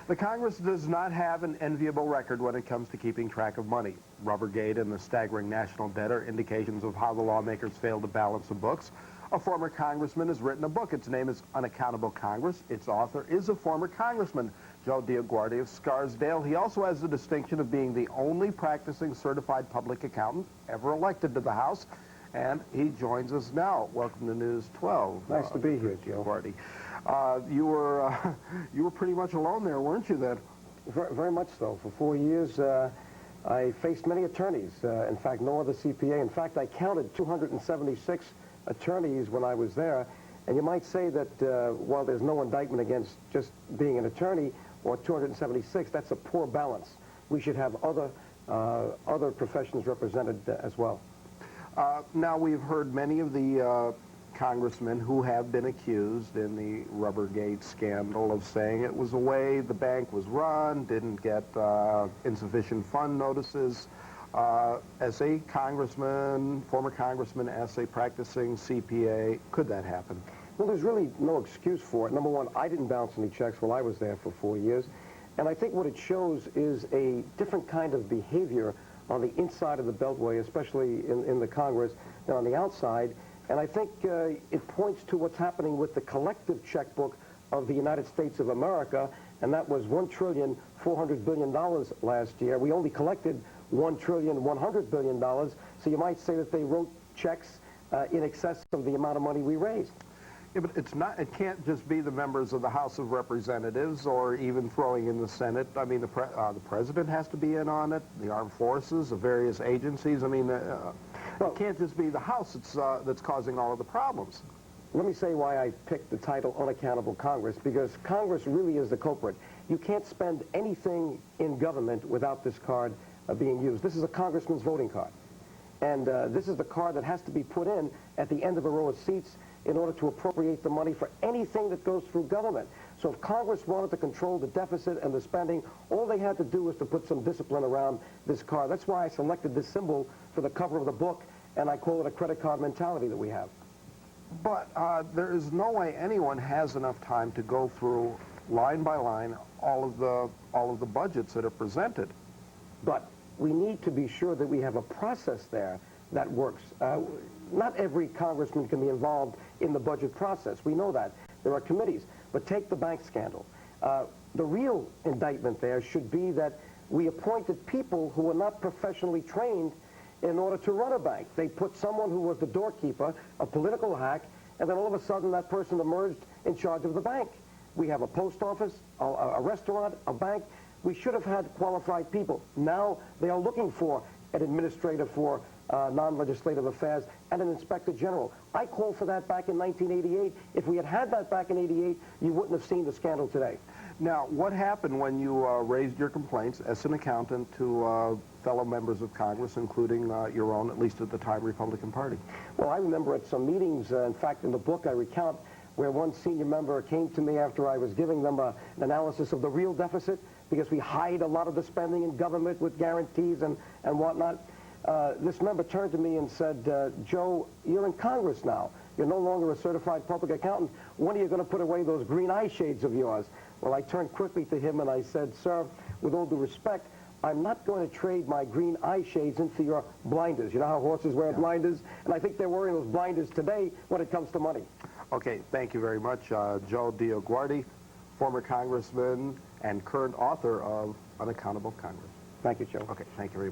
The Congress does not have an enviable record when it comes to keeping track of money. Rubbergate and the staggering national debt are indications of how the lawmakers failed to balance the books. A former congressman has written a book. Its name is Unaccountable Congress. Its author is a former congressman, Joe DioGuardi of Scarsdale. He also has the distinction of being the only practicing certified public accountant ever elected to the House. And he joins us now. Welcome to News 12. Nice to be here, Joe. DioGuardi. You were pretty much alone there, weren't you, then? Very much so. For 4 years, I faced many attorneys. In fact, no other CPA. In fact, I counted 276 attorneys when I was there. And you might say that while there's no indictment against just being an attorney, or 276, that's a poor balance. We should have other professions represented as well. Now, we've heard many of the congressmen who have been accused in the Rubbergate scandal of saying it was the way the bank was run, didn't get insufficient fund notices. As a congressman, former congressman, as a practicing CPA, could that happen? Well, there's really no excuse for it. Number one, I didn't bounce any checks while I was there for 4 years. And I think what it shows is a different kind of behavior on the inside of the Beltway, especially in the Congress, than on the outside. And I think it points to what's happening with the collective checkbook of the United States of America, and that was $1,400 billion last year. We only collected $1,100 billion, so you might say that they wrote checks in excess of the amount of money we raised. Yeah, but it can't just be the members of the House of Representatives or even throwing in the Senate. I mean, the president has to be in on it, the armed forces, the various agencies. I mean, it can't just be the House that's causing all of the problems. Let me say why I picked the title Unaccountable Congress, because Congress really is the culprit. You can't spend anything in government without this card being used. This is a congressman's voting card. And this is the card that has to be put in at the end of a row of seats in order to appropriate the money for anything that goes through government. So if Congress wanted to control the deficit and the spending, all they had to do was to put some discipline around this card. That's why I selected this symbol for the cover of the book, and I call it a credit card mentality that we have. But there is no way anyone has enough time to go through line by line all of the budgets that are presented. But we need to be sure that we have a process there that works. Not every congressman can be involved in the budget process. We know that. There are committees. But take the bank scandal. The real indictment there should be that we appointed people who were not professionally trained in order to run a bank. They put someone who was the doorkeeper, a political hack, and then all of a sudden that person emerged in charge of the bank. We have a post office, a restaurant, a bank. We should have had qualified people. Now they are looking for an administrator for non-legislative affairs and an inspector general. I called for that back in 1988. If we had had that back in '88, you wouldn't have seen the scandal today. Now, what happened when you raised your complaints as an accountant to fellow members of Congress, including your own, at least at the time, Republican Party? Well, I remember at some meetings, in fact, in the book I recount, where one senior member came to me after I was giving them an analysis of the real deficit, because we hide a lot of the spending in government with guarantees and whatnot. This member turned to me and said, Joe, you're in Congress now. You're no longer a certified public accountant. When are you going to put away those green eye shades of yours? Well, I turned quickly to him and I said, sir, with all due respect, I'm not going to trade my green eye shades in for your blinders. You know how horses wear blinders? And I think they're wearing those blinders today when it comes to money. Okay, thank you very much. Joe DioGuardi, former congressman and current author of Unaccountable Congress. Thank you, Joe. Okay, thank you very much.